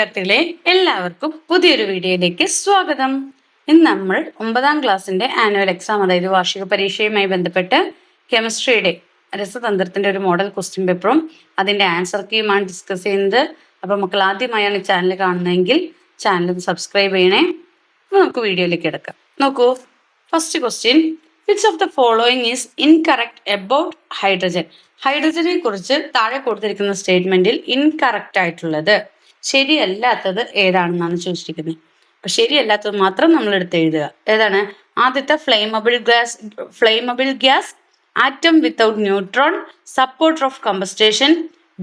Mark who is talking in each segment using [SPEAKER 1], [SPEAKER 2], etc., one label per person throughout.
[SPEAKER 1] വിദ്യാർത്ഥികളെ എല്ലാവർക്കും പുതിയൊരു വീഡിയോയിലേക്ക് സ്വാഗതം. ഇന്ന് നമ്മൾ 9ാം ക്ലാസ്സിന്റെ ആനുവൽ എക്സാം, അതായത് വാർഷിക പരീക്ഷയുമായി ബന്ധപ്പെട്ട് കെമിസ്ട്രിയുടെ രസതന്ത്രത്തിന്റെ ഒരു മോഡൽ ക്വസ്റ്റ്യൻ പേപ്പറും അതിന്റെ ആൻസർ കീയുമാണ് ഡിസ്കസ് ചെയ്യുന്നത്. അപ്പൊ മക്കൾ ആദ്യമായാണ് ഈ ചാനൽ കാണുന്നതെങ്കിൽ ചാനൽ സബ്സ്ക്രൈബ് ചെയ്യണേ. നമുക്ക് വീഡിയോയിലേക്ക് കിടക്കാം. നോക്കൂ, first question, which of the following is incorrect about hydrogen? ഹൈഡ്രജനെ കുറിച്ച് താഴെ കൊടുത്തിരിക്കുന്ന സ്റ്റേറ്റ്മെന്റിൽ ഇൻകറക്റ്റ് ആയിട്ടുള്ളത്, ശരിയല്ലാത്തത് ഏതാണെന്നാണ് ചോദിച്ചിരിക്കുന്നത്. അപ്പൊ ശരിയല്ലാത്തത് മാത്രം നമ്മൾ എടുത്ത് എഴുതുക. ഏതാണ്? ആദ്യത്തെ flammable gas, atom without neutron, supporter of combustion,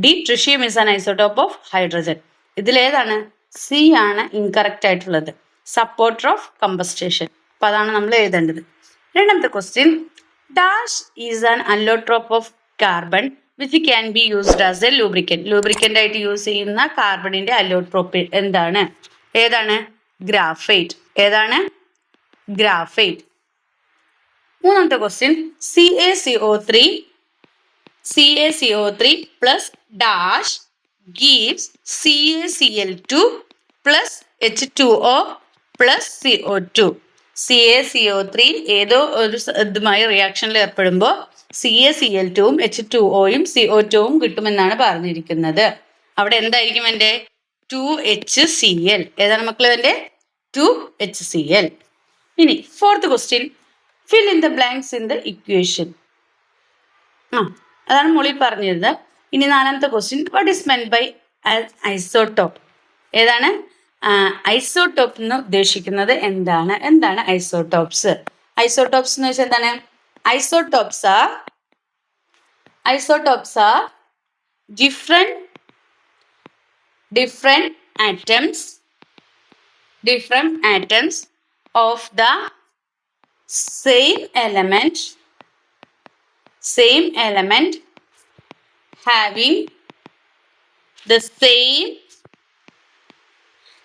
[SPEAKER 1] D tritium is an isotope of hydrogen. ഇതിലേതാണ്? സി ആണ് ഇൻകറക്റ്റ് ആയിട്ടുള്ളത്, സപ്പോർട്ടർ ഓഫ് കമ്പസ്റ്റേഷൻ. അപ്പൊ അതാണ് നമ്മൾ എഴുതേണ്ടത്. രണ്ടാമത്തെ question, dash is an allotrope of carbon which can be used as a lubricant. Lubricant ആയിട്ട് use ചെയ്യുന്ന കാർബണിന്റെ അല്ലോട്രോപ്പ് എന്താണ്? ഏതാണ്? ഗ്രാഫൈറ്റ്. ഏതാണ്? ഗ്രാഫൈറ്റ്. മൂന്നാമത്തെ question, CaCO3 plus dash gives CaCl2 plus H2O plus CO2. CaCO3 ഏതോ ഒരു ഇതുമായി റിയാക്ഷനിൽ ഏർപ്പെടുമ്പോൾ CaCl2ഉം H2Oയും CO2ഉം കിട്ടുമെന്നാണ് പറഞ്ഞിരിക്കുന്നത്. അവിടെ എന്തായിരിക്കും എൻ്റെ? 2HCl. ഏതാണ് മക്കളെ എൻ്റെ? 2HCl. ഇനി fourth question, fill in the blanks in the equation. അതാണ് മോളിൽ പറഞ്ഞിരുന്നത്. ഇനി നാലാമത്തെ question, what is meant by isotope? ഏതാണ്? ഐസോടോപ്പ് എന്ന് ഉദ്ദേശിക്കുന്നത് എന്താണ്? എന്താണ് ഐസോടോപ്സ്? ഐസോടോപ്സ് എന്ന് വെച്ചാൽ എന്താണ്? Isotopes are different atoms of the same element having the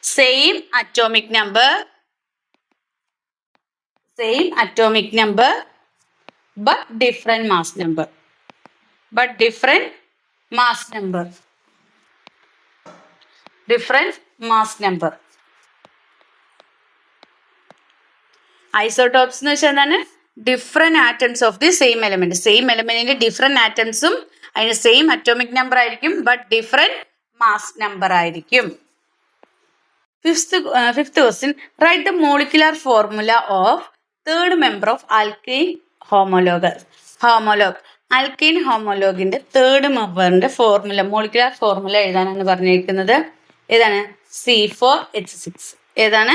[SPEAKER 1] same atomic number but different mass number. Isotopes എന്ന് വെച്ചാൽ എന്താണ്? Different atoms of the same element. Same എലമെന്റിന്റെ ഡിഫറെന്റ് ആറ്റംസും അതിന് സെയിം അറ്റോമിക് നമ്പർ ആയിരിക്കും, ബട്ട് ഡിഫറെന്റ് മാസ് നമ്പർ ആയിരിക്കും. Fifth question, write the molecular formula of third member of alkyne homologue. Alkyne ഹോമോലോഗിന്റെ third മെമ്പറിന്റെ ഫോർമുല, മോളിക്കുലർ ഫോർമുല എഴുതാനാണ് പറഞ്ഞിരിക്കുന്നത്. ഏതാണ്? C4H6. ഏതാണ്?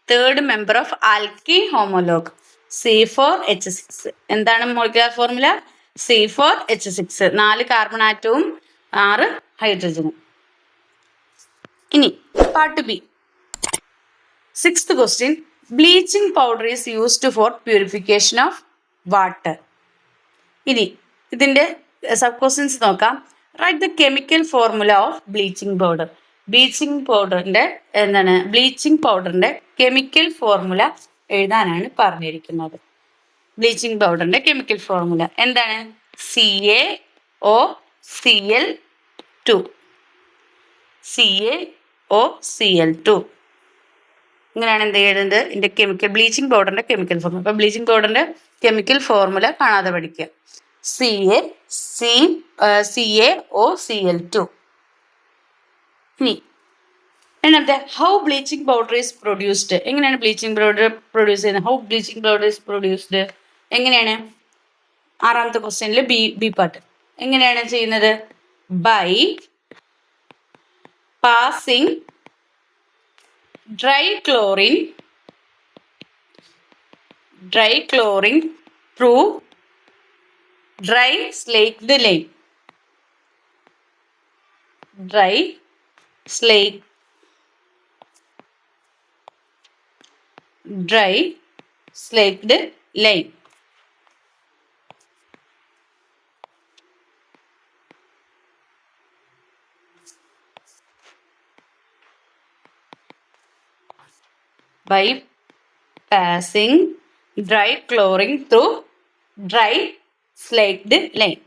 [SPEAKER 1] Third member of alkyne homologue C4H6. എന്താണ് molecular formula? C4H6. 4 carbon ആറ്റവും 6 ഹൈഡ്രജനും. ഇനി part B, sixth question, bleaching powder is used for purification of water. ഇനി ഇതിന്റെ സബ് ക്വസ്റ്റ്യൻസ് നോക്കാം. Write the chemical formula of bleaching powder. Bleaching പൗഡറിന്റെ chemical formula എഴുതാനാണ് പറഞ്ഞിരിക്കുന്നത്. Bleaching പൗഡറിന്റെ കെമിക്കൽ ഫോർമുല എന്താണ്? CaOCl2. ഇങ്ങനെയാണ് എന്ത് ചെയ്യുന്നത്? ഇതിന്റെ ബ്ലീച്ചിങ് പൗഡറിന്റെ കെമിക്കൽ ഫോർമുല. അപ്പൊ ബ്ലീച്ചിങ് പൗഡറിന്റെ കെമിക്കൽ ഫോർമുല കാണാതെ പഠിക്കുക. CaOCl2. ഇനി രണ്ടാമത്തെ, how bleaching powder is produced. എങ്ങനെയാണ് ബ്ലീച്ചിങ് പൗഡർ പ്രൊഡ്യൂസ് ചെയ്യുന്നത്? How bleaching powder is produced എങ്ങനെയാണ്? ആറാമത്തെ ക്വസ്റ്റ്യനിൽ ബി പാർട്ട് എങ്ങനെയാണ് ചെയ്യുന്നത്? By passing dry chlorine through dry slaked lime. By passing dry chlorine through dry slaked lime.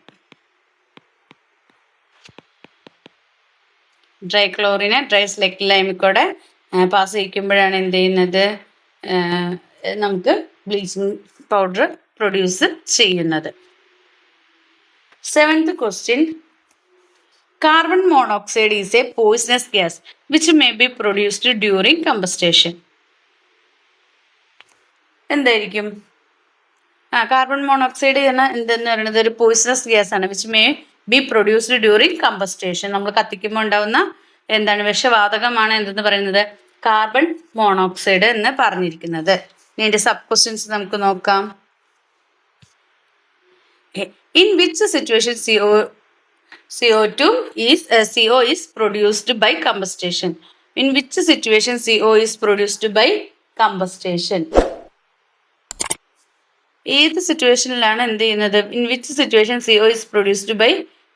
[SPEAKER 1] ക്ലോറിനെ dry slaked ലൈമിൽ കൂടെ പാസ് ചെയ്യിക്കുമ്പോഴാണ് എന്ത് ചെയ്യുന്നത്, നമുക്ക് ബ്ലീച്ചിങ് പൗഡർ പ്രൊഡ്യൂസ് ചെയ്യുന്നത്. 7th question. Carbon monoxide is a poisonous gas which may be produced during combustion. എന്തായിരിക്കും? Carbon monoxide എന്തെന്ന് പറയുന്നത് ഒരു പോയിസണസ് ഗ്യാസ് ആണ്, which may be produced during combustion. നമ്മൾ കത്തിക്കുമ്പോൾ ഉണ്ടാവുന്ന എന്താണ് വിഷവാതകമാണ് എന്തെന്ന് പറയുന്നത്, കാർബൺ മോണോക്സൈഡ് എന്ന് പറഞ്ഞിരിക്കുന്നത്. ഇതിന്റെ സബ് ക്വസ്റ്റ്യൻസ് നമുക്ക് നോക്കാം. In which situation CO is produced by combustion? In which situation CO is produced by combustion? ഏത് സിറ്റുവേഷനിലാണ് എന്ത് ചെയ്യുന്നത്, in which situation CO is produced by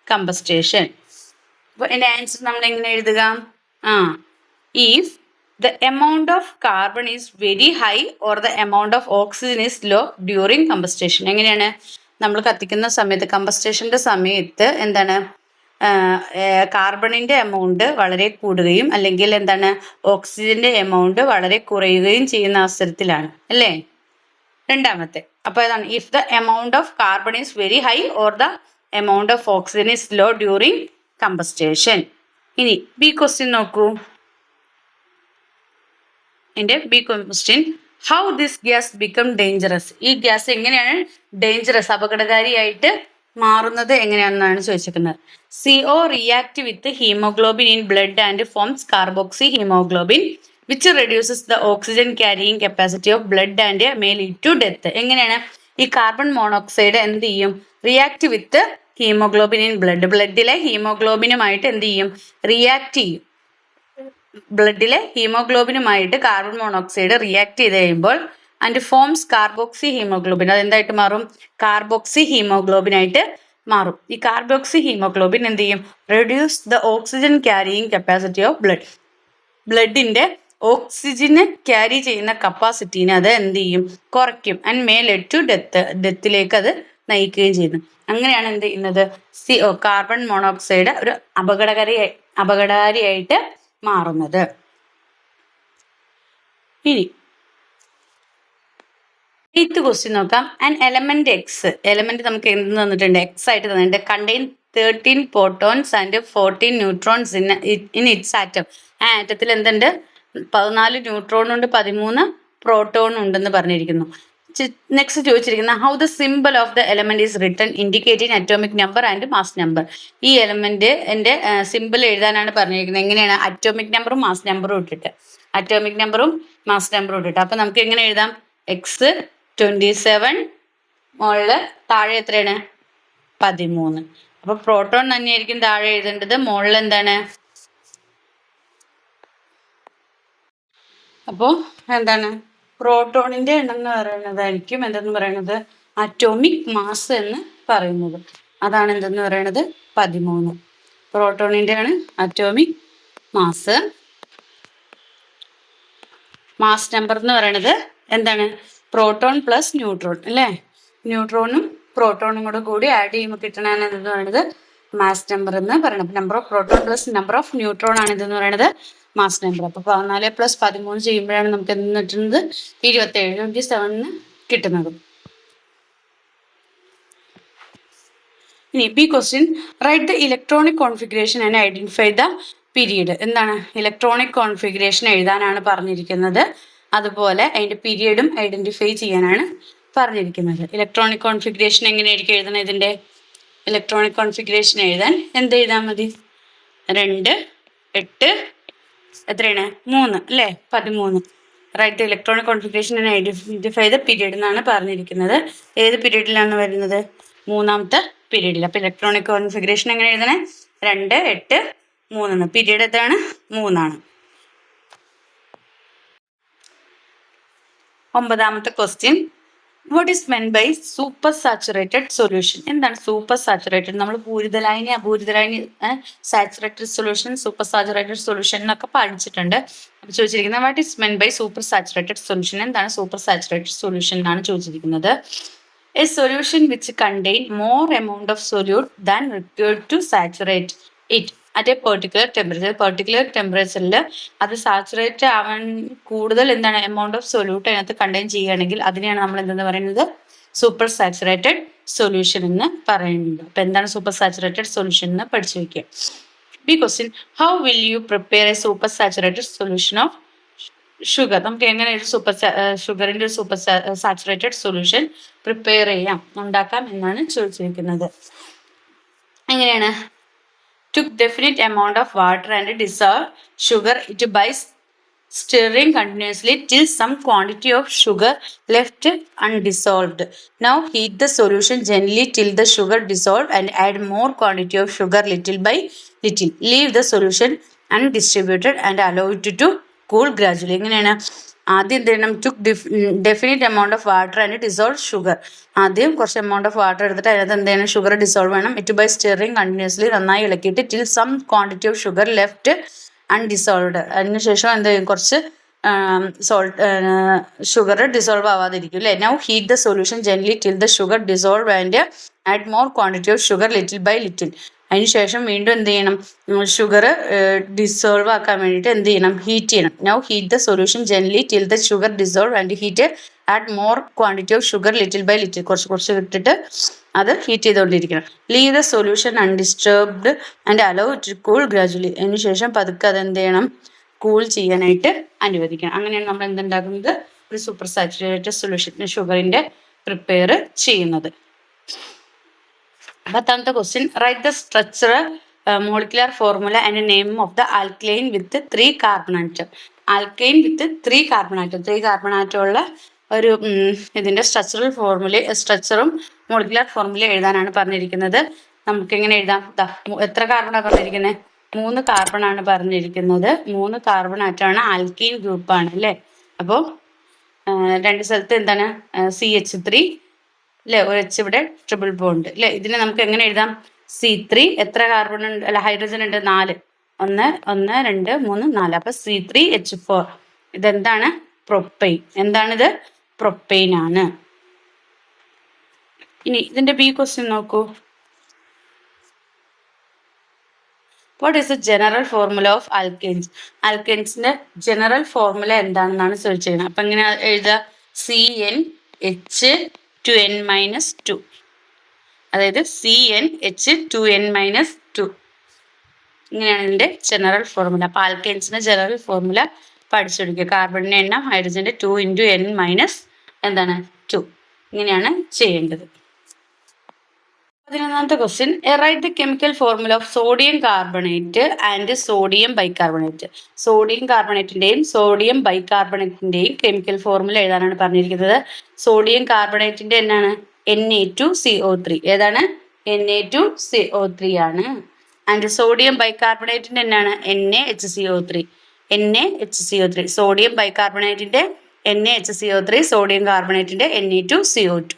[SPEAKER 1] combustion? അപ്പോൾ എൻ്റെ ആൻസർ നമ്മൾ എങ്ങനെ എഴുതുക? If the amount of carbon is very high or the amount of oxygen is low during combustion. എങ്ങനെയാണ്, നമ്മൾ കത്തിക്കുന്ന സമയത്ത് കമ്പസ്റ്റേഷൻ്റെ സമയത്ത് എന്താണ് കാർബണിൻ്റെ എമൗണ്ട് വളരെ കൂടുകയും അല്ലെങ്കിൽ എന്താണ് ഓക്സിജൻ്റെ എമൗണ്ട് വളരെ കുറയുകയും ചെയ്യുന്ന അവസരത്തിലാണ് അല്ലേ. രണ്ടാമത്തെ അപ്പോൾ ഏതാണ്, if the amount of carbon is very high or the amount of oxygen is low during combustion. ഇനി ബി ക്വസ്റ്റ്യൻ നോക്കൂ. എൻ്റെ B question, how this gas become dangerous. ഈ ഗ്യാസ് എങ്ങനെയാണ് ഡേഞ്ചറസ് അപകടകാരിയായിട്ട് മാറുന്നത് എങ്ങനെയാണെന്നാണ് ചോദിച്ചിരിക്കുന്നത്. CO react with haemoglobin in blood and forms carboxyhaemoglobin which reduces the oxygen carrying capacity of blood and may lead to death. എങ്ങനെയാണ് ഈ carbon monoxide എന്ത് ചെയ്യും, react with haemoglobin in blood, ബ്ലഡിലെ ഹീമോഗ്ലോബിനുമായിട്ട് എന്ത് ചെയ്യും, റിയാക്ട് ചെയ്യും. ബ്ലഡിലെ ഹീമോഗ്ലോബിനുമായിട്ട് കാർബൺ മോണോക്സൈഡ് റിയാക്ട് ചെയ്ത് കഴിയുമ്പോൾ ആൻഡ് ഫോംസ് കാർബോക്സി ഹീമോഗ്ലോബിൻ, അതെന്തായിട്ട് മാറും, കാർബോക്സി ഹീമോഗ്ലോബിനായിട്ട് മാറും. ഈ കാർബോക്സി ഹീമോഗ്ലോബിൻ എന്ത് ചെയ്യും, reduce the oxygen carrying capacity of blood, ബ്ലഡിന്റെ ഓക്സിജനെ ക്യാരി ചെയ്യുന്ന കപ്പാസിറ്റീനെ അത് എന്ത് ചെയ്യും, കുറയ്ക്കും. ആൻഡ് മേ ലെഡ് ടു ഡെത്തിലേക്ക് അത് നയിക്കുകയും ചെയ്യുന്നു. അങ്ങനെയാണ് എന്ത് ചെയ്യുന്നത്, CO കാർബൺ മോണോക്സൈഡ് ഒരു അപകടകാരിയായിട്ട് മാറുന്നത്. ഇനി 8th ക്വസ്റ്റ്യൻ നോക്കാം. ആൻ എലമെന്റ് എക്സ്, എലമെന്റ് നമുക്ക് എന്ത് തന്നിട്ടുണ്ട്, എക്സ് ആയിട്ട് തന്നിട്ടുണ്ട്. Contain 13 protons and 14 neutrons in its atom. ആ ആറ്റത്തിൽ എന്തുണ്ട്, 14 ന്യൂട്രോൺ ഉണ്ട്, 13 പ്രോട്ടോൺ ഉണ്ടെന്ന് പറഞ്ഞിരിക്കുന്നു. നെക്സ്റ്റ് ചോദിച്ചിരിക്കുന്ന how the symbol of the element is written indicating atomic number and mass number. ഈ എലമെന്റ് എൻ്റെ സിമ്പിൾ എഴുതാനാണ് പറഞ്ഞിരിക്കുന്നത്. എങ്ങനെയാണ്, അറ്റോമിക് നമ്പറും മാസ് നമ്പറും ഇട്ടിട്ട്, അറ്റോമിക് നമ്പറും മാസ് നമ്പറും ഇട്ടിട്ട്. അപ്പം നമുക്ക് എങ്ങനെ എഴുതാം, എക്സ് 27, മുകളില് താഴെ എത്രയാണ് 13. അപ്പൊ പ്രോട്ടോൺ തന്നെയായിരിക്കും താഴെ എഴുതേണ്ടത്, മുകളിൽ എന്താണ്, അപ്പോൾ എന്താണ് പ്രോട്ടോണിന്റെ എണ്ണം എന്ന് പറയുന്നതായിരിക്കും എന്തെന്ന് പറയുന്നത്, അറ്റോമിക് മാസ് എന്ന് പറയുന്നത്. അതാണ് എന്തെന്ന് പറയുന്നത് 13. പ്രോട്ടോണിന്റെ ആണ് അറ്റോമിക് മാസ്. മാസ് നമ്പർ എന്ന് പറയുന്നത് എന്താണ്, പ്രോട്ടോൺ പ്ലസ് ന്യൂട്രോൺ അല്ലേ, ന്യൂട്രോണും പ്രോട്ടോണും കൂടി ആഡ് ചെയ്യുമ്പോൾ കിട്ടണതാണ് എന്തെന്ന് പറയുന്നത് മാസ് നമ്പർ എന്ന് പറയുന്നത്. Number of proton plus number of neutron ആണ് ഇതെന്ന് പറയുന്നത് മാസ് നമ്പർ. അപ്പോൾ 14 + 13 ചെയ്യുമ്പോഴാണ് നമുക്ക് എന്തെന്ന് കിട്ടുന്നത് 27 കിട്ടുന്നത്. ഇനി B question, write the electronic configuration and identify the period. എന്താണ്, ഇലക്ട്രോണിക് കോൺഫിഗറേഷൻ എഴുതാനാണ് പറഞ്ഞിരിക്കുന്നത്, അതുപോലെ അതിന്റെ പീരീഡും ഐഡന്റിഫൈ ചെയ്യാനാണ് പറഞ്ഞിരിക്കുന്നത്. ഇലക്ട്രോണിക് കോൺഫിഗറേഷൻ എങ്ങനെയായിരിക്കും എഴുതണം, ഇതിന്റെ ഇലക്ട്രോണിക് കോൺഫിഗറേഷൻ എഴുതാൻ എന്ത് എഴുതാൻ മതി, 2, 8 എത്രയാണ് 3 അല്ലേ 13. Right electronic configuration and identify the period എന്നാണ് പറഞ്ഞിരിക്കുന്നത്. ഏത് പീരീഡിലാണ് വരുന്നത്, 3ാമത്തെ പീരീഡിൽ. അപ്പൊ ഇലക്ട്രോണിക് കോൺഫിഗറേഷൻ എങ്ങനെ എഴുതണേ, 2, 8, 3. പീരീഡ് എത്രയാണ് 3. 9ാമത്തെ question, what is meant by supersaturated solution. എന്താണ് സൂപ്പർ സാച്ചുറേറ്റഡ്, നമ്മൾ പൂരിതലായനി അപൂരിതലായനി saturated solution supersaturated solution എന്നൊക്കെ പഠിച്ചിട്ടുണ്ട്. അപ്പോൾ ചോദിച്ചിരിക്കുന്നത് what is meant by supersaturated solution, എന്താണ് സൂപ്പർ സാച്ചുറേറ്റഡ് സൊല്യൂഷൻ എന്നാണ് ചോദിച്ചിരിക്കുന്നത്. A solution which contain more amount of solute than required to saturate it. At a particular ടെമ്പറേച്ചറിൽ അത് saturate ആവാൻ കൂടുതൽ എന്താണ് എമൗണ്ട് ഓഫ് സൊല്യൂട്ട് അതിനകത്ത് കണ്ടെയ്ൻ ചെയ്യുകയാണെങ്കിൽ അതിനെയാണ് നമ്മൾ എന്തെന്ന് പറയുന്നത് സൂപ്പർ സാച്ചുറേറ്റഡ് സൊല്യൂഷൻ എന്ന് പറയുന്നത്. അപ്പൊ എന്താണ് സൂപ്പർ സാച്ചുറേറ്റഡ് സൊല്യൂഷൻ എന്ന് പഠിച്ചു വെക്കുക. B question, how will you prepare A super saturated solution of sugar? നമുക്ക് എങ്ങനെ ഒരു ഷുഗറിന്റെ ഒരു സൂപ്പർ സാച്ചുറേറ്റഡ് സൊല്യൂഷൻ പ്രിപ്പയർ ചെയ്യാം, ഉണ്ടാക്കാം എന്നാണ് ചോദിച്ചിരിക്കുന്നത്. എങ്ങനെയാണ്? took definite amount of water and dissolve sugar into by stirring continuously till some quantity of sugar left undissolved. Now heat the solution gently till the sugar dissolved and add more quantity of sugar little by little. Leave the solution undistributed and allow it to cool gradually. എങ്ങനെയാണ്? ആദ്യം എന്ത് ചെയ്യണം? Took definite amount of water and dissolve sugar. ആദ്യം കുറച്ച് amount of water എടുത്തിട്ട് അതിനകത്ത് എന്ത് ചെയ്യണം? ഷുഗർ ഡിസോൾവ് വേണം. ഇറ്റ് ബൈ സ്റ്റിറിങ് കണ്ടിന്യൂസ്ലി നന്നായി ഇളക്കിയിട്ട് till some quantity of sugar left undissolved. അതിനുശേഷം എന്ത് ചെയ്യും? കുറച്ച് ഷുഗർ ഡിസോൾവ് ആവാതിരിക്കും അല്ലേ. Now heat the solution gently till the sugar dissolve and add more quantity of sugar little by little. അതിനുശേഷം വീണ്ടും എന്ത് ചെയ്യണം? ഷുഗർ ഡിസോൾവ് ആക്കാൻ വേണ്ടിയിട്ട് എന്ത് ചെയ്യണം? ഹീറ്റ് ചെയ്യണം. Now heat the solution gently till the sugar dissolve and heat add more quantity of sugar little by little. കുറച്ച് ഇട്ടിട്ട് അത് ഹീറ്റ് ചെയ്തുകൊണ്ടിരിക്കണം. Leave the solution undisturbed and allow it cool gradually. അതിനുശേഷം പതുക്കെ അത് എന്ത് ചെയ്യണം? കൂൾ ചെയ്യാനായിട്ട് അനുവദിക്കണം. അങ്ങനെയാണ് നമ്മൾ എന്തുണ്ടാക്കുന്നത്? ഒരു സൂപ്പർ സാച്ചുറേറ്റഡ് സൊല്യൂഷൻ ഷുഗറിന്റെ പ്രിപ്പയർ ചെയ്യുന്നത്. പത്താമത്തെ question, write the structure molecular formula and name of the alkaline with 3 carbon atom. Alkyne with 3 carbon atom. 3 carbon atom ഉള്ള ഒരു ഇതിന്റെ സ്ട്രക്ചറും മോളിക്കുലർ ഫോർമുല എഴുതാനാണ് പറഞ്ഞിരിക്കുന്നത്. നമുക്ക് എങ്ങനെ എഴുതാം? എത്ര കാർബണാണ് പറഞ്ഞിരിക്കുന്നത്? 3 കാർബൺ ആണ് പറഞ്ഞിരിക്കുന്നത്. 3 കാർബൺ ആറ്റമാണ് ആൽക്കൈൻ ഗ്രൂപ്പാണ് അല്ലേ. അപ്പോൾ 2 സ്ഥലത്ത് എന്താണ്? CH3 അല്ലെ, ഒരു H ഇവിടെ ട്രിപ്പിൾ ബോണ്ട് അല്ലെ. ഇതിനെ നമുക്ക് എങ്ങനെ എഴുതാം? C3 എത്ര കാർബൺ ഉണ്ട്? അല്ല, ഹൈഡ്രജൻ ഉണ്ട്? 4. 1 1 2 3 4. അപ്പൊ C3H4. ഇതെന്താണ്? പ്രൊപ്പൈൻ. എന്താണിത്? പ്രൊപ്പൈൻ ആണ്. ഇനി ഇതിന്റെ ബി ക്വസ്റ്റ്യൻ നോക്കൂ. What is the general formula of alkanes? ആൽക്കെയിൻസിന്റെ ജനറൽ ഫോർമുല എന്താണെന്നാണ് ചോദിച്ചിരിക്കുന്നത്. അപ്പൊ എങ്ങനെ എഴുതുക? CnH2n-2. അതായത് CnH2n-2. ഇങ്ങനെയാണ് ഇതിന്റെ ജനറൽ ഫോർമുല. അപ്പൊ ആൽക്കെയിൻസിന്റെ ജനറൽ ഫോർമുല പഠിച്ചെടുക്കുക. കാർബണിന്റെ എണ്ണം ഹൈഡ്രജന്റെ 2 × n-2. ഇങ്ങനെയാണ് ചെയ്യേണ്ടത്. 11ാമത്തെ question, write the chemical formula of sodium carbonate and sodium bicarbonate. Sodium കാർബണേറ്റിന്റെയും സോഡിയം ബൈകാർബണേറ്റിന്റെയും കെമിക്കൽ ഫോർമുല എഴുതാനാണ് പറഞ്ഞിരിക്കുന്നത്. സോഡിയം കാർബണേറ്റിന്റെ എന്നാണ്? Na2CO3. ഏതാണ്? Na2CO3 ആണ്. ആൻഡ് സോഡിയം ബൈകാർബണേറ്റിന്റെ എന്നാണ്? NaHCO3. സോഡിയം ബൈകാർബണേറ്റിന്റെ NaHCO3, സോഡിയം കാർബണേറ്റിന്റെ Na2CO3.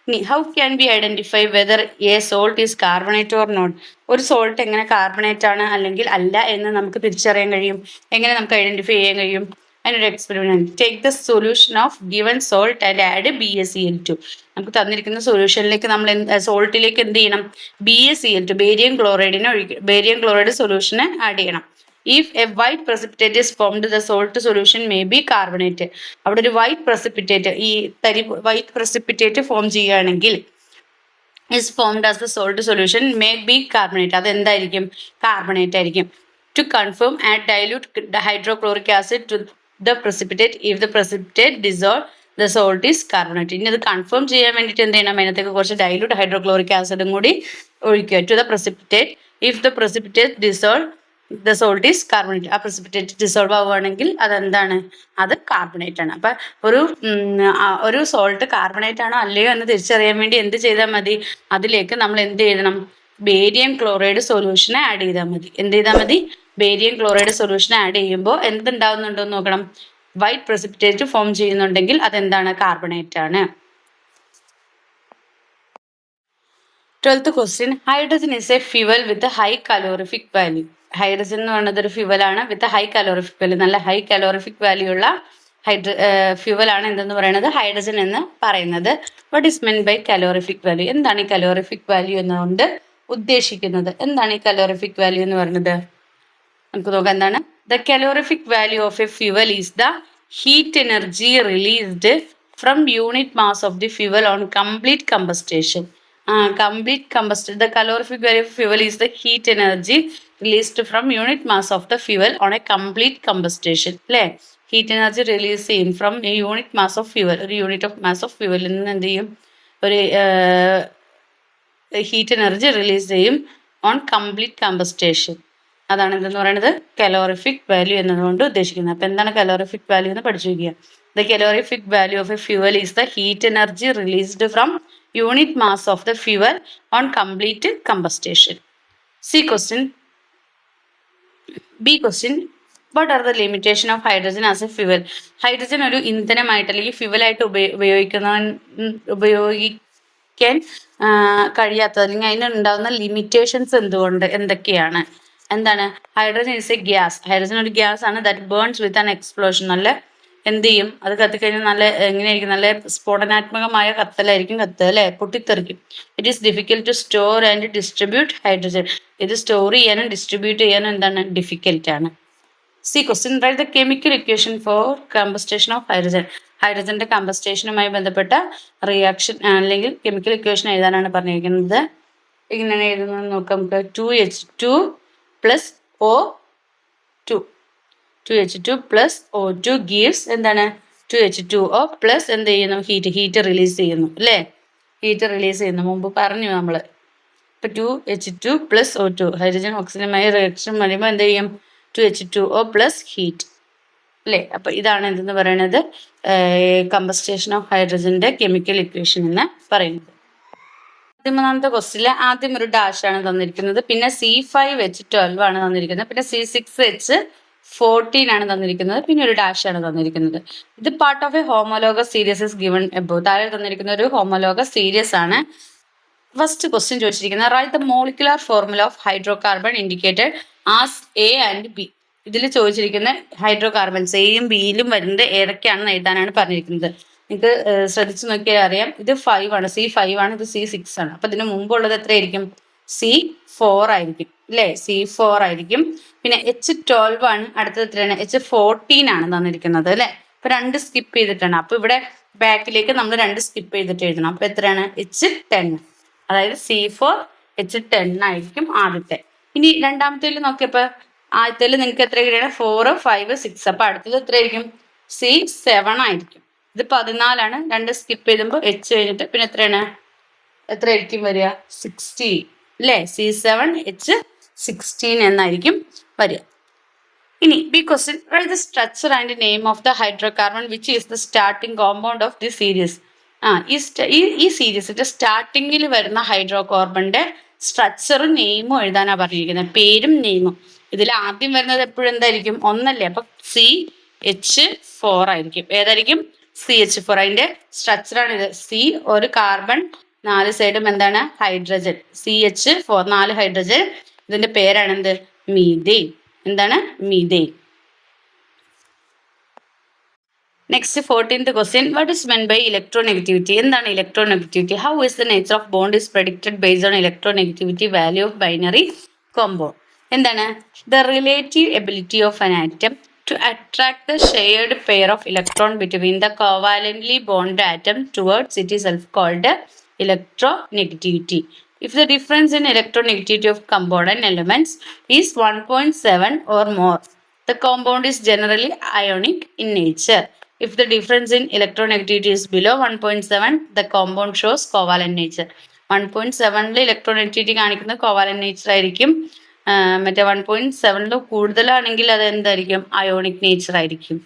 [SPEAKER 1] ഇനി how can be identify whether a salt is carbonate or not? ഒരു സോൾട്ട് എങ്ങനെ കാർബണേറ്റ് ആണ് അല്ലെങ്കിൽ അല്ല എന്ന് നമുക്ക് തിരിച്ചറിയാൻ കഴിയും. എങ്ങനെ നമുക്ക് ഐഡന്റിഫൈ ചെയ്യാൻ കഴിയും? അതിനൊരു experiment. Take the solution of given salt and add BaCl2. നമുക്ക് തന്നിരിക്കുന്ന സൊല്യൂഷനിലേക്ക് നമ്മൾ സോൾട്ടിലേക്ക് എന്ത് ചെയ്യണം? BaCl2, ബേരിയം ക്ലോറൈഡ് സൊല്യൂഷന് ആഡ് ചെയ്യണം. If a white precipitate is formed, the salt solution may be carbonate. അവിടെ ഒരു വൈറ്റ് പ്രസിപ്പിറ്റേറ്റ് ഫോം ചെയ്യുകയാണെങ്കിൽ is formed as the salt solution may be carbonate. അത് എന്തായിരിക്കും? കാർബണേറ്റ് ആയിരിക്കും. To confirm, add dilute hydrochloric acid to the precipitate. If the precipitate dissolve, the salt is carbonate. ഇനി അത് confirm ചെയ്യാൻ വേണ്ടിയിട്ട് എന്ത് ചെയ്യണം? അതിനകത്തേക്ക് കുറച്ച് ഡൈലൂട്ട് ഹൈഡ്രോക്ലോറിക് ആസിഡും കൂടി ഒഴിക്കുക. To the precipitate. If the precipitate dissolve, the salt is carbonate. ആ precipitate dissolve ആവുകയാണെങ്കിൽ അതെന്താണ്? അത് കാർബണേറ്റ് ആണ്. അപ്പൊ ഒരു സോൾട്ട് കാർബണേറ്റ് ആണോ അല്ലയോ എന്ന് തിരിച്ചറിയാൻ വേണ്ടി എന്ത് ചെയ്താൽ മതി? അതിലേക്ക് നമ്മൾ എന്ത് ചെയ്യണം? ബേരിയം ക്ലോറൈഡ് സൊല്യൂഷൻ ആഡ് ചെയ്താൽ മതി. എന്ത് ചെയ്താൽ മതി? ബേരിയം ക്ലോറൈഡ് സൊല്യൂഷൻ ആഡ് ചെയ്യുമ്പോൾ എന്തുണ്ടാവുന്നുണ്ടോ എന്ന് നോക്കണം. വൈറ്റ് പ്രസിപ്പിറ്റേറ്റ് ഫോം ചെയ്യുന്നുണ്ടെങ്കിൽ അതെന്താണ്? കാർബണേറ്റ് ആണ്. 12th question, hydrogen is a fuel with high calorific value. Hydrogen എന്ന് പറയുന്നത് ഒരു ഫ്യൂവലാണ് വിത്ത് ഹൈ കലോറിഫിക് വാല്യൂ. നല്ല ഹൈ കലോറിഫിക് വാല്യൂ ഉള്ള ഫ്യൂവലാണ് എന്തെന്ന് പറയുന്നത്? ഹൈഡ്രജൻ എന്ന് പറയുന്നത്. What is meant by calorific value? എന്താണ് ഈ കലോറിഫിക് വാല്യൂ എന്നുകൊണ്ട് ഉദ്ദേശിക്കുന്നത്. എന്താണ് ഈ കലോറിഫിക് വാല്യൂ എന്ന് പറയുന്നത്? നമുക്ക് നോക്കാം എന്താണ്. The calorific value of a fuel is the heat energy released from unit mass of the fuel on complete combustion. The calorific value of fuel is the heat energy released from unit mass of the fuel on a complete combustion. അല്ലേ? Heat energy release ചെയ്യും from A unit mass of fuel. ഒരു unit of mass of ഫ്യൂവലിൽ നിന്ന് എന്ത് ചെയ്യും? ഒരു heat energy release ചെയ്യും on complete കമ്പസ്റ്റേഷൻ. അതാണ് എന്തെന്ന് പറയുന്നത് കലോറിഫിക് വാല്യൂ എന്നതുകൊണ്ട് ഉദ്ദേശിക്കുന്നത്. അപ്പം എന്താണ് കലോറിഫിക് വാല്യൂ എന്ന് പഠിച്ചു വയ്ക്കുക. The calorific value of a fuel is the heat energy released from unit mass of the fuel on complete combustion. B question what are the limitation of hydrogen as a fuel? Hydrogen ഒരു ഇന്ധനമായിട്ട് അല്ലെങ്കിൽ ഫ്യൂവലായിട്ട് ഉപയോഗിക്കാൻ കഴിയാത്തത് അല്ലെങ്കിൽ അതിനുണ്ടാകുന്ന limitations എന്തൊക്കെയാണ്? എന്താണ്? Hydrogen is A gas. Hydrogen ഒരു gas ആണ് that burns with an explosion. നല്ല എന്ത് ചെയ്യും? അത് കത്തിക്കഴിഞ്ഞാൽ നല്ല എങ്ങനെയായിരിക്കും? നല്ല സ്ഫോടനാത്മകമായ കത്തലായിരിക്കും കത്തുക, അല്ലേ? പൊട്ടിത്തെറിക്കും. It is difficult to store and distribute hydrogen. ഇത് സ്റ്റോർ ചെയ്യാനും ഡിസ്ട്രിബ്യൂട്ട് ചെയ്യാനും എന്താണ്? ഡിഫിക്കൽട്ട് ആണ്. C question write the chemical equation for combustion of hydrogen. ഹൈഡ്രജന്റെ കമ്പസ്റ്റേഷനുമായി ബന്ധപ്പെട്ട റിയാക്ഷൻ അല്ലെങ്കിൽ കെമിക്കൽ ഇക്വേഷൻ എഴുതാനാണ് പറഞ്ഞിരിക്കുന്നത്. ഇങ്ങനെയാണ് എഴുതുന്നത് നോക്കാം നമുക്ക്. 2H2 plus O2. 2H2 plus O2 gives എന്താണ്? 2H2O plus എന്ത് ചെയ്യുന്നു? ഹീറ്റ് റിലീസ് ചെയ്യുന്നു, അല്ലേ? ഹീറ്റ് റിലീസ് ചെയ്യുന്നു. മുമ്പ് പറഞ്ഞു നമ്മൾ. ഇപ്പം 2H2 plus O2 hydrogen ഓക്സിജനുമായി reaction വരുമ്പോൾ എന്ത് ചെയ്യും? 2H2O plus ഹീറ്റ്, അല്ലേ? അപ്പം ഇതാണ് എന്തെന്ന് പറയുന്നത് കമ്പസ്റ്റേഷൻ ഓഫ് ഹൈഡ്രജന്റെ കെമിക്കൽ ഇക്വേഷൻ എന്ന് പറയുന്നത്. 13ാമത്തെ ക്വസ്റ്റിൽ ആദ്യം ഒരു ഡാഷ് ആണ് തന്നിരിക്കുന്നത്, പിന്നെ C5H12 ആണ് തന്നിരിക്കുന്നത്, പിന്നെ C6H14 ആണ് തന്നിരിക്കുന്നത്, പിന്നെ ഒരു ഡാഷ് ആണ് തന്നിരിക്കുന്നത്. ഇത് part of A homologous series is given above. താഴെ തന്നിരിക്കുന്ന ഒരു ഹോമോലോഗസ് സീരീസ് ആണ്. ഫസ്റ്റ് ക്വസ്റ്റ്യൻ ചോദിച്ചിരിക്കുന്നത് write the molecular formula of hydro carbon indicated as A and B. ഇതിൽ ചോദിച്ചിരിക്കുന്ന ഹൈഡ്രോ കാർബൺസ് എയും ബിയിലും വരുന്നത് ഏതൊക്കെയാണെന്ന് എഴുതാനാണ് പറഞ്ഞിരിക്കുന്നത്. നിങ്ങൾക്ക് ശ്രദ്ധിച്ചു നോക്കിയാൽ അറിയാം, ഇത് 5 ആണ്, C5 ആണ്, ഇത് C6 ആണ്. അപ്പൊ ഇതിന് മുമ്പുള്ളത് എത്രയായിരിക്കും? C4 ആയിരിക്കും, അല്ലേ? C4 ആയിരിക്കും. പിന്നെ H12 ആണ്, അടുത്തത് എത്രയാണ്? H14 ആണ് തന്നിരിക്കുന്നത്, അല്ലേ? അപ്പൊ 2 സ്കിപ്പ് ചെയ്തിട്ടാണ്. അപ്പൊ ഇവിടെ ബാക്കിലേക്ക് നമ്മൾ 2 സ്കിപ്പ് ചെയ്തിട്ട് എഴുതണം. അപ്പൊ എത്രയാണ്? H10. അതായത് C4 H10 ആയിരിക്കും ആദ്യത്തെ. ഇനി രണ്ടാമത്തേൽ നോക്കിയപ്പോ ആദ്യത്തേൽ നിങ്ങൾക്ക് എത്ര കിട്ടിയാണ്? 4, 5, 6. അപ്പൊ അടുത്തത് എത്രയായിരിക്കും? C7 ആയിരിക്കും. ഇത് 14 ആണ്. 2 സ്കിപ്പ് ചെയ്യുമ്പോൾ H കഴിഞ്ഞിട്ട് പിന്നെ എത്രയായിരിക്കും വരിക? 60, അല്ലേ? C7H16 എന്നായിരിക്കും വരിക. ഇനി B question write the structure and name of the hydrocarbon which is the starting compound of the series. ഈ സീരീസിന്റെ സ്റ്റാർട്ടിങ്ങിൽ വരുന്ന ഹൈഡ്രോകാർബണിന്റെ സ്ട്രക്ചറും നെയിമും എഴുതാനാണ് പറഞ്ഞിരിക്കുന്നത്. പേരും നെയിമും. ഇതിൽ ആദ്യം വരുന്നത് എപ്പോഴും എന്തായിരിക്കും? ഒന്നല്ലേ? അപ്പൊ CH4 ആയിരിക്കും. ഏതായിരിക്കും? CH4. അതിന്റെ സ്ട്രക്ചറാണ് ഇത്. C ഒരു കാർബൺ, 4 സൈഡും എന്താണ്? ഹൈഡ്രജൻ. CH4 4 hydrogen. ഇതിന്റെ പേരാണ് എന്ത്? മീഥെയ്ൻ. എന്താണ്? Methane. Next 14th question what is meant by electronegativity? എന്താണ് electronegativity? How is the nature of bond is predicted based on electronegativity value of binary compound. എന്താണ്? The relative ability of an atom to attract the shared pair of electron between the covalently bonded atom towards it is called electronegativity. If the difference in electronegativity of component elements is 1.7 or more, the compound is generally ionic in nature. If the difference in electronegativity is below 1.7, the compound shows covalent nature. 1.7 electronegativity കാണിക്കുന്നത് covalent nature ആയിരിക്കും. മറ്റേ 1.7 കൂടുതലാണെങ്കിൽ അത് എന്തായിരിക്കും? Ionic nature ആയിരിക്കും.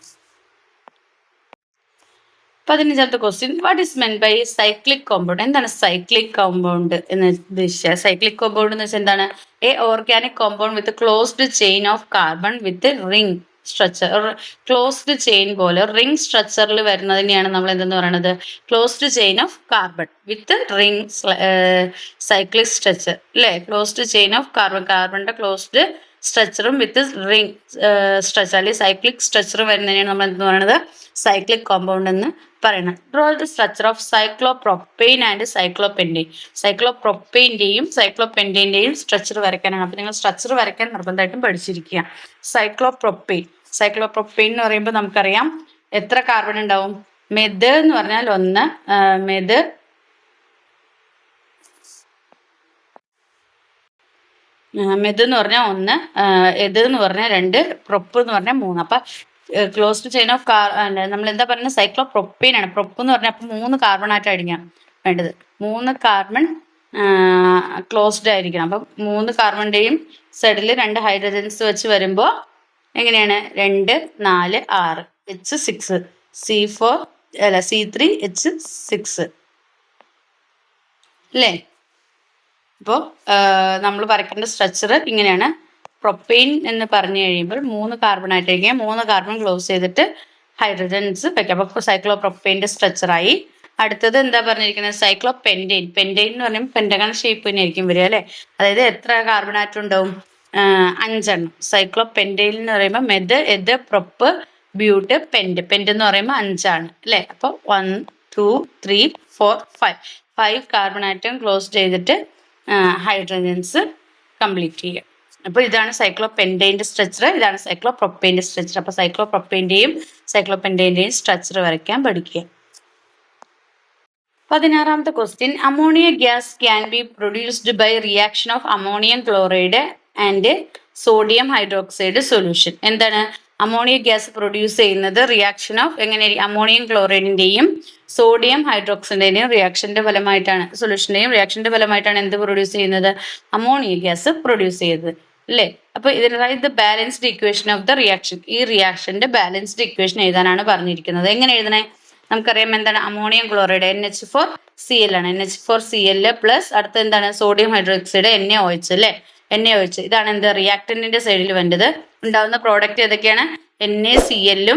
[SPEAKER 1] 15th question what is meant by cyclic compound? എന്താണ് cyclic compound എന്ന് ഉദ്ദേശിച്ചാൽ? സൈക്ലിക് കോമ്പൗണ്ട് എന്ന് വെച്ചാൽ എന്താണ്? A organic compound with closed chain of carbon with ring structure. Closed chain പോലെ റിംഗ് സ്ട്രക്ചറിൽ വരുന്നതിനെയാണ് നമ്മൾ എന്തെന്ന് പറയുന്നത്? Closed chain of carbon with ring cyclic structure, അല്ലേ? ക്ലോസ്ഡ് ചെയിൻ ഓഫ് കാർബൺ, കാർബണിന്റെ ക്ലോസ്ഡ് സ്ട്രക്ചറും വിത്ത് റിംഗ് സ്ട്രക്ചർ അല്ലെങ്കിൽ സൈക്ലിക് സ്ട്രക്ചർ വരുന്നതിനാണ് നമ്മൾ എന്ത് പറയുന്നത് സൈക്ലിക് കോമ്പൗണ്ട് എന്ന് പറയുന്നത്. Draw the structure of cyclopropane and cyclopentane. സൈക്ലോപ്രോപ്പെയിൻ്റെയും സൈക്ലോപെന്റെയിൻ്റെയും സ്ട്രക്ചർ വരയ്ക്കാനാണ്. അപ്പോൾ നിങ്ങൾ സ്ട്രക്ചർ വരയ്ക്കാൻ നിർബന്ധമായിട്ടും പഠിച്ചിരിക്കുക. സൈക്ലോപ്രോപ്പെയിൻ എന്ന് പറയുമ്പോൾ നമുക്കറിയാം എത്ര കാർബൺ ഉണ്ടാവും. മെത് എന്ന് പറഞ്ഞാൽ 1, മെത് എന്ന് പറഞ്ഞാൽ 1, ഇത് എന്ന് പറഞ്ഞാൽ 2, പ്രൊപ്പ് എന്ന് പറഞ്ഞാൽ 3. അപ്പം ക്ലോസ്ഡ് ചെയിൻ ഓഫ് നമ്മൾ എന്താ പറയുന്നത് സൈക്ലോപ്രോപ്പെയിൻ ആണ്. പ്രൊപ്പ് എന്ന് പറഞ്ഞാൽ അപ്പം 3 കാർബൺ ആയിട്ടായിരിക്കണം വേണ്ടത്. 3 കാർബൺ ക്ലോസ്ഡ് ആയിരിക്കണം. അപ്പം 3 കാർബണിൻ്റെയും സൈഡിൽ 2 ഹൈഡ്രജൻസ് വെച്ച് വരുമ്പോൾ എങ്ങനെയാണ് 2, 4, 6 H6 C3 H6 അല്ലേ. അപ്പോൾ നമ്മൾ വരയ്ക്കേണ്ട സ്ട്രക്ചർ ഇങ്ങനെയാണ്. പ്രൊപ്പെയിൻ എന്ന് പറഞ്ഞു കഴിയുമ്പോൾ 3 കാർബൺ ആയിട്ടിരിക്കുക. 3 കാർബൺ ക്ലോസ് ചെയ്തിട്ട് ഹൈഡ്രജൻസ് വയ്ക്കാം. അപ്പോൾ സൈക്ലോപ്രോപ്പെയിൻ്റെ സ്ട്രക്ചറായി. അടുത്തത് എന്താ പറഞ്ഞിരിക്കുന്നത് സൈക്ലോപെന്റെയിൻ. പെന്റെയിൻ എന്ന് പറയുമ്പോൾ പെന്റഗൺ ഷേപ്പ് തന്നെ ആയിരിക്കും വരിക അല്ലേ. അതായത് എത്ര കാർബൺ ആറ്റം ഉണ്ടാവും 5 എണ്ണം. സൈക്ലോപെന്റെയിൻ എന്ന് പറയുമ്പോൾ മെത്, എത്, പ്രൊപ്പ്, ബ്യൂട്ട്, പെന്റ് എന്ന് പറയുമ്പോൾ 5 ആണ് അല്ലേ. അപ്പോൾ 1, 2, 3, 4, 5 കാർബൺ ആറ്റം ക്ലോസ് ചെയ്തിട്ട് ഹൈഡ്രജൻസ് കംപ്ലീറ്റ് ചെയ്യുക. അപ്പോൾ ഇതാണ് സൈക്ലോപെന്റെയിൻ്റെ സ്ട്രക്ചർ, ഇതാണ് സൈക്ലോപ്രോപ്പെയിൻ്റെ സ്ട്രക്ചർ. അപ്പോൾ സൈക്ലോപ്രോപ്പെയിൻ്റെയും സൈക്ലോപെന്റെയിൻ്റെയും സ്ട്രക്ചർ വരയ്ക്കാൻ പഠിക്കുക. 16ാമത്തെ question. Ammonia gas can be produced by reaction of ammonium chloride and sodium hydroxide solution. എന്താണ് അമോണിയ ഗ്യാസ് പ്രൊഡ്യൂസ് ചെയ്യുന്നത് റിയാക്ഷൻ ഓഫ് എങ്ങനെ അമോണിയം ക്ലോറൈഡിൻ്റെയും സോഡിയം ഹൈഡ്രോക്സൈഡിൻ്റെയും റിയാക്ഷൻ്റെ ഫലമായിട്ടാണ്, സൊല്യൂഷൻ്റെയും റിയാക്ഷൻ്റെ ഫലമായിട്ടാണ് എന്ത് പ്രൊഡ്യൂസ് ചെയ്യുന്നത് അമോണിയ ഗ്യാസ് പ്രൊഡ്യൂസ് ചെയ്തത് അല്ലേ. അപ്പോൾ ഇതിനായി the balanced equation of the reaction. ഈ റിയാക്ഷൻ്റെ ബാലൻസ്ഡ് ഇക്വേഷൻ എഴുതാനാണ് പറഞ്ഞിരിക്കുന്നത്. എങ്ങനെ എഴുതണേ നമുക്കറിയാം. എന്താണ് അമോണിയം ക്ലോറൈഡ് NH4Cl ആണ്. NH4Cl പ്ലസ് അടുത്ത എന്താണ് സോഡിയം ഹൈഡ്രോക്സൈഡ് NaOH അല്ലേ. NaOH ഇതാണ് എന്ത് റിയാക്ടന്റിന്റെ സൈഡിൽ വേണ്ടത്. ഉണ്ടാവുന്ന പ്രോഡക്റ്റ് ഏതൊക്കെയാണ് NaCl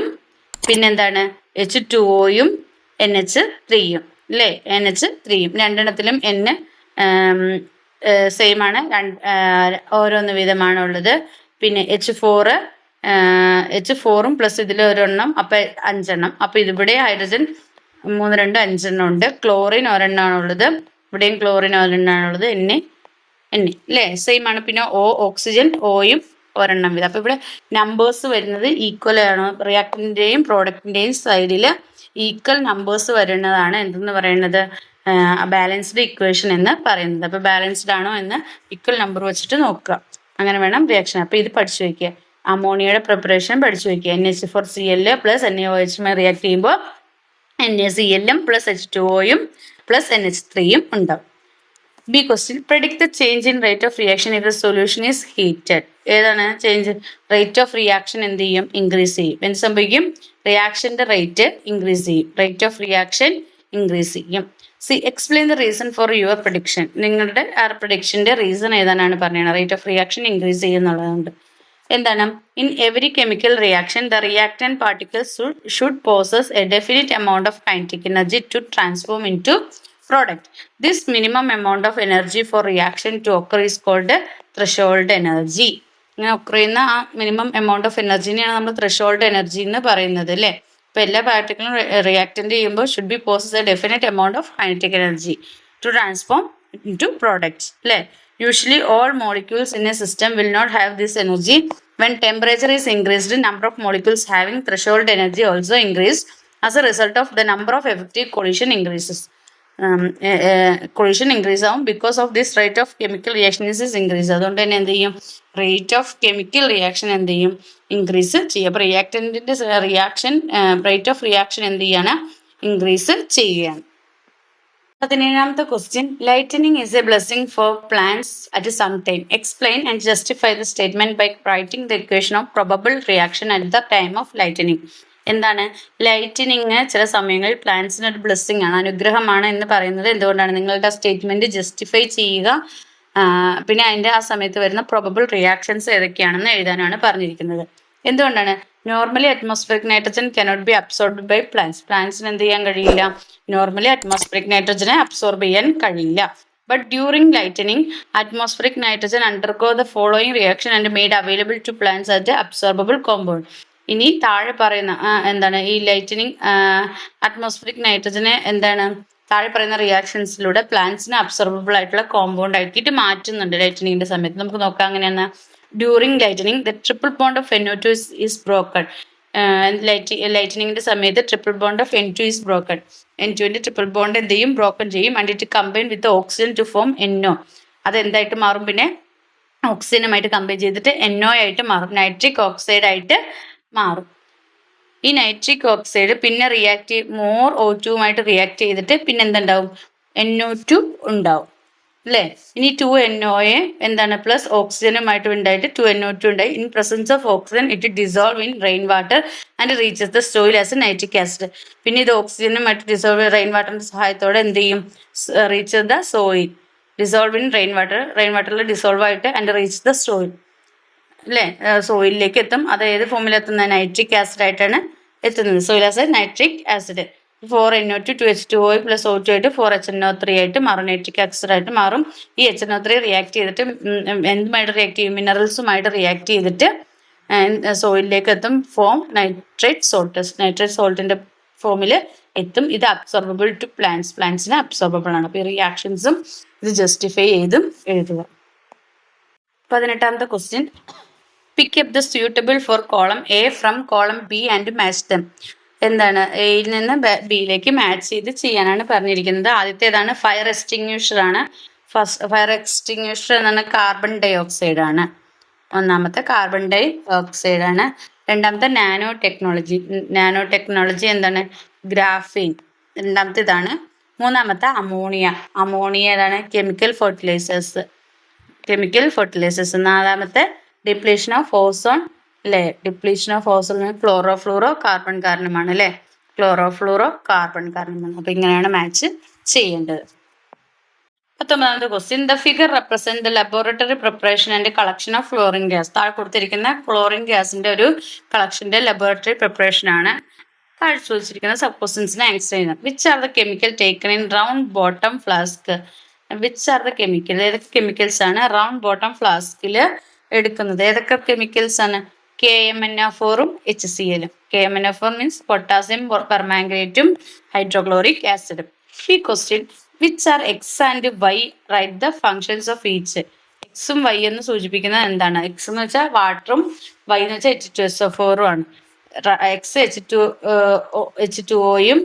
[SPEAKER 1] പിന്നെന്താണ് H2Oയും NH3യും അല്ലേ. NH3യും രണ്ടെണ്ണത്തിലും N സെയിം ആണ്, ഓരോന്ന് വീതമാണ് ഉള്ളത്. പിന്നെ H4ഉം പ്ലസ് ഇതിൽ ഒരെണ്ണം, അപ്പം 5 എണ്ണം. അപ്പം ഇതിവിടെ ഹൈഡ്രജൻ 3, 2, 5 എണ്ണം ഉണ്ട്. ക്ലോറിൻ ഒരെണ്ണമാണുള്ളത്, ഇവിടെയും ക്ലോറിൻ ഒരെണ്ണമാണുള്ളത്. എന്നെ അല്ലേ സെയിം ആണ്. പിന്നെ ഓക്സിജൻ ഓയും ഒരെണ്ണം വീതം. അപ്പം ഇവിടെ നമ്പേഴ്സ് വരുന്നത് ഈക്വൽ ആണ്. റിയാക്ടന്റിൻ്റെയും പ്രോഡക്റ്റിൻ്റെയും സൈഡിൽ ഈക്വൽ നമ്പേഴ്സ് വരുന്നതാണ് എന്തെന്ന് പറയുന്നത് ബാലൻസ്ഡ് ഇക്വേഷൻ എന്ന് പറയുന്നത്. അപ്പോൾ ബാലൻസ്ഡ് ആണോ എന്ന് ഈക്വൽ നമ്പർ വെച്ചിട്ട് നോക്കുക. അങ്ങനെ വേണം റിയാക്ഷൻ. അപ്പോൾ ഇത് പഠിച്ചു വയ്ക്കുക. അമോണിയയുടെ പ്രിപ്പറേഷൻ പഠിച്ചു വയ്ക്കുക. NH4Cl പ്ലസ് NaOH റിയാക്ട് ചെയ്യുമ്പോൾ NaCl പ്ലസ് H2Oയും പ്ലസ് NH3യും ഉണ്ടാവും. B question. Predict the change in rate of reaction if the solution is heated. ഏതാണ് ചേഞ്ച്? റേറ്റ് ഓഫ് റിയാക്ഷൻ എന്ത് ചെയ്യും? ഇൻക്രീസ് ചെയ്യും. എന്ത് സംഭവിക്കും? റിയാക്ഷൻ്റെ റേറ്റ് ഇൻക്രീസ് ചെയ്യും. റേറ്റ് ഓഫ് റിയാക്ഷൻ ഇൻക്രീസ് ചെയ്യും. Explain the reason for your prediction. നിങ്ങളുടെ ആ പ്രഡിക്ഷൻ്റെ റീസൺ ഏതാനാണ് പറയുന്നത്. റേറ്റ് ഓഫ് റിയാക്ഷൻ ഇൻക്രീസ് ചെയ്യുന്നുള്ളതുകൊണ്ട് എന്താണ്? In every chemical reaction the reactant particles should possess a definite amount of kinetic energy to transform into product. This minimum amount of energy for reaction to occur is called threshold energy. ഇങ്ങനെ occur ചെയ്യുന്ന ആ minimum amount of എനർജിനെയാണ് നമ്മൾ threshold energy എന്ന് പറയുന്നത് അല്ലേ. അപ്പോൾ എല്ലാ പാർട്ടിക്കിളും റിയാക്റ്റൻ്റ് ചെയ്യുമ്പോൾ should be possess a definite amount of kinetic energy to transform into products അല്ലേ. Usually all molecules in a system will not have this energy. When temperature is increased number of molecules having threshold energy also increase as a result of the number of effective collision increases. Collision increase ആവും because of this rate of chemical reaction is increase. അതുകൊണ്ട് തന്നെ എന്ത് ചെയ്യും? Rate of chemical reaction എന്ത് ചെയ്യും? Increase ചെയ്യും. അപ്പോൾ റിയാക്ടൻറ്റിൻ്റെ റിയാക്ഷൻ റേറ്റ് ഓഫ് റിയാക്ഷൻ എന്ത് ചെയ്യാണ്? ഇൻക്രീസ് ചെയ്യുകയാണ്. 17ാമത്തെ question. Lightning is a blessing for plants at some time. Explain and justify the statement by writing the equation of probable reaction at the time of lightning. എന്താണ് lightning? ചില സമയങ്ങളിൽ പ്ലാന്റ്സിന് ഒരു blessing ആണ്, അനുഗ്രഹമാണ് എന്ന് പറയുന്നത് എന്തുകൊണ്ടാണ്? നിങ്ങളുടെ സ്റ്റേറ്റ്മെന്റ് ജസ്റ്റിഫൈ ചെയ്യുക. പിന്നെ അതിൻ്റെ ആ സമയത്ത് വരുന്ന പ്രൊബബിൾ റിയാക്ഷൻസ് ഏതൊക്കെയാണെന്ന് എഴുതാനാണ് പറഞ്ഞിരിക്കുന്നത്. എന്തുകൊണ്ടാണ്? Normally atmospheric nitrogen cannot be absorbed by പ്ലാന്റ്സിന് എന്ത് ചെയ്യാൻ കഴിയില്ല? നോർമലി അറ്റ്മോസ്ഫിയറിക് നൈട്രജനെ അബ്സോർബ് ചെയ്യാൻ കഴിയില്ല. But during lightning, atmospheric nitrogen undergo the following reaction and made available to plants as a absorbable compound. ഇനി താഴെ പറയുന്ന എന്താണ് ഈ ലൈറ്റനിങ് അറ്റ്മോസ്ഫിയറിക് നൈട്രജനെ എന്താണ് താഴെ പറയുന്ന റിയാക്ഷൻസിലൂടെ പ്ലാന്റ്സിന് അബ്സോർബിൾ ആയിട്ടുള്ള കോമ്പൗണ്ട് ആക്കിയിട്ട് മാറ്റുന്നുണ്ട് ലൈറ്റനിങ്ങിന്റെ സമയത്ത്. നമുക്ക് നോക്കാം അങ്ങനെയാണ്. During lightning the triple bond of NO2 is broken. ലൈറ്റനിങ്ങിന്റെ സമയത്ത് triple bond of N2 is broken. N2ന്റെ ട്രിപ്പിൾ ബോണ്ട് എന്ത് ചെയ്യും? ബ്രോക്കൺ ചെയ്യും. And it combine with oxygen to form NO. അത് എന്തായിട്ട് മാറും? പിന്നെ ഓക്സിജനുമായിട്ട് കമ്പൈൻ ചെയ്തിട്ട് NO ആയിട്ട് മാറും, നൈട്രിക് ഓക്സൈഡ് ആയിട്ട് മാറും. ഈ നൈട്രിക് ഓക്സൈഡ് പിന്നെ മോർ O2 റിയാക്ട് ചെയ്തിട്ട് പിന്നെ എന്തുണ്ടാവും? NO2 ഉണ്ടാവും അല്ലേ? ഇനി 2NO എന്താണ് പ്ലസ് ഓക്സിജനുമായിട്ട് ഉണ്ടായിട്ട് 2NO2 ഉണ്ടായി. In presence of oxygen it dissolve in rain water and reaches the soil as nitric acid. പിന്നെ ഇത് ഓക്സിജനുമായിട്ട് ഡിസോൾവ് റെയിൻ വാട്ടറിന്റെ സഹായത്തോടെ എന്ത് ചെയ്യും? Reach the soil, dissolve in rain വാട്ടറിൽ ഡിസോൾവ് ആയിട്ട് ആൻഡ് റീച്ച് ദ സോയിൽ അല്ലേ? സോയിലിലേക്ക് എത്തും. അത് ഏത് ഫോമിൽ എത്തുന്നത്? നൈട്രിക് ആസിഡ് ആയിട്ടാണ് എത്തുന്നത്. Soil acid nitric acid 4NO2 2H2O plus O2 ആയിട്ട് 4HNO3 ആയിട്ട് മാറും, നൈട്രിക് ആസിഡ് ആയിട്ട് മാറും. ഈ HNO3 റിയാക്ട് ചെയ്തിട്ട് എന്തുമായിട്ട് റിയാക്ട് ചെയ്യും? മിനറൽസുമായിട്ട് റിയാക്ട് ചെയ്തിട്ട് സോയിലിലേക്ക് എത്തും. ഫോം നൈട്രേറ്റ് സോൾട്ട്, നൈട്രേറ്റ് സോൾട്ടിന്റെ ഫോമിൽ എത്തും. ഇത് അബ്സോർബിൾ ടു പ്ലാന്റ്സിന് അബ്സോർബിൾ ആണ്. അപ്പോൾ ഈ റിയാക്ഷൻസും ഇത് ജസ്റ്റിഫൈ ചെയ്തും എഴുതുക. 18ാമത്തെ question, pick up the suitable for column A from column B and match them. എന്താണ്? എയിൽ നിന്ന് ബിയിലേക്ക് മാച്ച് ചെയ്ത് ചെയ്യാനാണ് പറഞ്ഞിരിക്കുന്നത്. ആദ്യത്തേതാണ് ഫയർ എക്സ്റ്റിങ്യൂഷർ ആണ്. ഫയർ എക്സ്റ്റിങ്യൂഷർ എന്നാണ് കാർബൺ ഡൈ ഓക്സൈഡ് ആണ്. ഒന്നാമത്തെ കാർബൺ ഡൈ ഓക്സൈഡ് ആണ്. രണ്ടാമത്തെ നാനോ ടെക്നോളജി എന്താണ്? ഗ്രാഫീൻ. രണ്ടാമത്തേതാണ്. മൂന്നാമത്തെ അമോണിയ ഏതാണ്? Chemical fertilisers. നാലാമത്തെ ഡിപ്ലീഷൻ ഓഫ് ഓസോൺ അല്ലേ? Depletion of ozone chlorocarbon കാരണമാണ് അല്ലേ? അപ്പൊ ഇങ്ങനെയാണ് മാച്ച് ചെയ്യേണ്ടത്. 19ാമത്തെ question, the figure represent the laboratory preparation and collection of chlorine gas. താഴെ കൊടുത്തിരിക്കുന്ന ക്ലോറിൻ ഗ്യാസിന്റെ ഒരു കളക്ഷന്റെ ലബോറട്ടറി പ്രിപ്പറേഷൻ ആണ്. താഴെ ചോദിച്ചിരിക്കുന്ന സബ് ക്വസ്റ്റ്യൻസിനെ ആൻസർ ചെയ്യുന്നത്. Which are the chemical taken in round bottom flask? ഏതൊക്കെ കെമിക്കൽസ് ആണ് റൗണ്ട് ബോട്ടം ഫ്ലാസ്കിൽ എടുക്കുന്നത്? ഏതൊക്കെ കെമിക്കൽസ് ആണ്? KMnO4ഉം HCl-ഉം. KMnO4 മീൻസ് പൊട്ടാസ്യം പെർമാംഗനേറ്റും ഹൈഡ്രോക്ലോറിക് ആസിഡും. ഈ question, which are X and Y, write the functions of each. എക്സും വൈ എന്ന് സൂചിപ്പിക്കുന്നത് എന്താണ്? എക്സ് എന്ന് വെച്ചാൽ വാട്ടറും വൈ എന്ന് വെച്ചാൽ H2SO4ഉം ആണ്. എക്സ് H2Oയും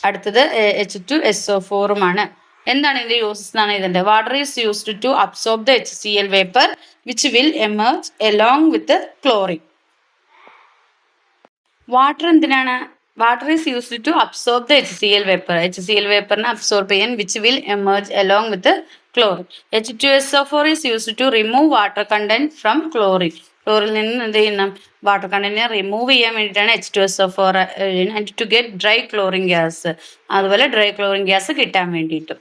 [SPEAKER 1] അടുത്തത് H2SO4ഉം ആണ്. എന്താണ് ഇതിന്റെ യൂസസ് എന്നാണ് ഇതിന്റെ. Water is used to absorb the HCl vapour which will emerge along with chlorine. Water എന്തിനാണ്? Water is used to absorb the HCl വേപ്പറിനെ അബ്സോർബ് ചെയ്യാൻ which will emerge along with chlorine. H2SO4 is used to remove water content from chlorine. ക്ലോറിൽ നിന്ന് എന്ത് ചെയ്യണം? Water കണ്ടന്റിനെ remove ചെയ്യാൻ വേണ്ടിയിട്ടാണ് H2SO4 and to get dry chlorine gas. അതുപോലെ ഡ്രൈ ക്ലോറിൻ ഗ്യാസ് കിട്ടാൻ വേണ്ടിയിട്ടും.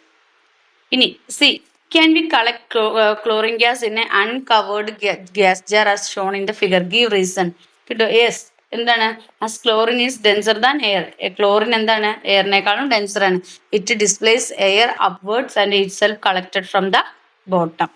[SPEAKER 1] ഇനി C, can we collect chlorine gas in an uncovered gas jar as shown in the figure? Give reason. Yes. എന്താണ്? as chlorine is denser than air. Chlorine എന്താണ്? എയറിനേക്കാളും denser ആണ്. It displace air upwards and itself collected from the bottom.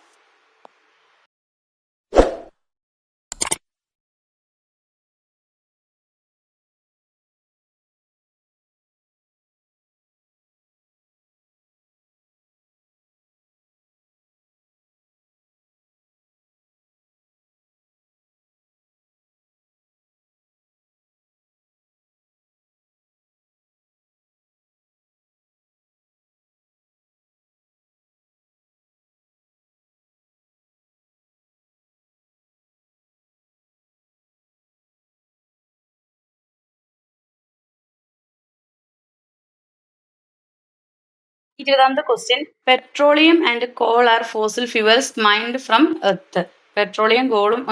[SPEAKER 1] ഇരുപതാമത്തെ question, petroleum and coal are fossil fuels mined from earth. Petroleum കോളും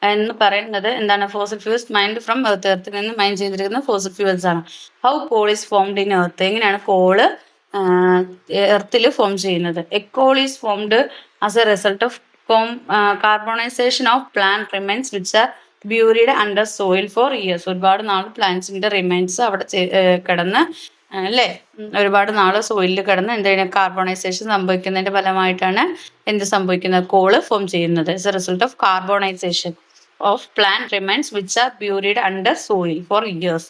[SPEAKER 1] എന്ന് പറയുന്നത് എന്താണ്? Fossil fuels mined from earth. എർത്തിൽ നിന്ന് മൈൻഡ് ചെയ്തിരിക്കുന്ന ഫോസിൽ ഫ്യൂവൽസ് ആണ്. How coal is formed in earth? എങ്ങനെയാണ് കോള് എർത്തിൽ ഫോം ചെയ്യുന്നത്? A coal is formed as a result of carbonisation of plant remains which are buried under soil for years. ഒരുപാട് നാൾ പ്ലാന്റ്സിന്റെ remains അവിടെ കിടന്ന് അല്ലേ? ഒരുപാട് നാൾ സോയിലിൽ കിടന്ന് എന്തെങ്കിലും കാർബണൈസേഷൻ സംഭവിക്കുന്നതിന്റെ ഫലമായിട്ടാണ് എന്ത് സംഭവിക്കുന്നത്? കോള് ഫോം ചെയ്യുന്നത്. Is a result of carbonisation of plant remains which are buried under soil for years.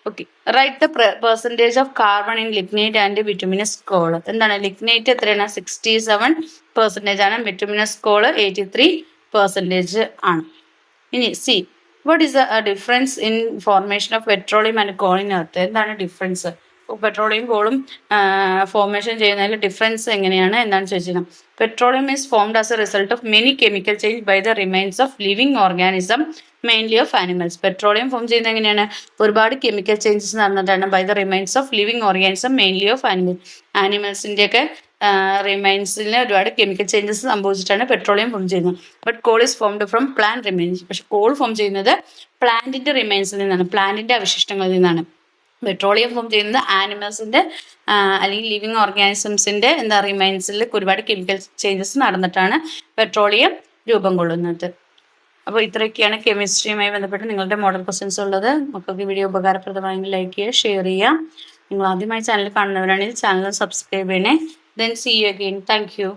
[SPEAKER 1] Okay, right the percentage of carbon in lignite and bituminous coal. എന്താണ് ലിഗ്നൈറ്റ്? എത്രയാണ്? 67% ആണ്. ബിറ്റുമിനസ് കോള് 83% ആണ്. ഇനി see, what is the difference in formation of petroleum and കോളിനകത്ത്? എന്താണ് difference? Petroleum കോളും formation ചെയ്യുന്നതിൽ difference എങ്ങനെയാണ് എന്നാണ് ചോദിച്ചത്. Petroleum is formed as a result of many chemical change by the remains of living organism mainly of animals. Petroleum form ചെയ്യുന്നത് എങ്ങനെയാണ്? ഒരുപാട് കെമിക്കൽ ചേഞ്ചസ് നടന്നിട്ടാണ്. By the remains of living organism mainly of ആനിമൽസിൻ്റെയൊക്കെ റിമൈൻസിന് ഒരുപാട് chemical changes സംഭവിച്ചിട്ടാണ് petroleum form ചെയ്യുന്നത്. But coal is formed from plant remains. പക്ഷെ കോൾ ഫോം ചെയ്യുന്നത് പ്ലാന്റിന്റെ റിമൈൻസിൽ നിന്നാണ്, പ്ലാന്റിന്റെ അവശിഷ്ടങ്ങളിൽ നിന്നാണ്. പെട്രോളിയം ഫോം ചെയ്യുന്നത് ആനിമൽസിന്റെ അല്ലെങ്കിൽ ലിവിങ് ഓർഗാനിസംസിന്റെ റിമൈൻസിൽ ഒരുപാട് കെമിക്കൽ ചേഞ്ചസ് നടന്നിട്ടാണ് പെട്രോളിയം രൂപം കൊള്ളുന്നത്. അപ്പോൾ ഇത്രയൊക്കെയാണ് കെമിസ്ട്രിയുമായി ബന്ധപ്പെട്ട് നിങ്ങളുടെ മോഡൽ ക്വസ്റ്റ്യൻസ് ഉള്ളത്. മക്കൾക്ക് വീഡിയോ ഉപകാരപ്രദമായെങ്കിൽ ലൈക്ക് ചെയ്യുക, ഷെയർ ചെയ്യുക. നിങ്ങൾ ആദ്യമായി ചാനൽ കാണുന്നവരാണെങ്കിൽ ചാനൽ സബ്സ്ക്രൈബ് ചെയ്യണേ. Then see you again. Thank you.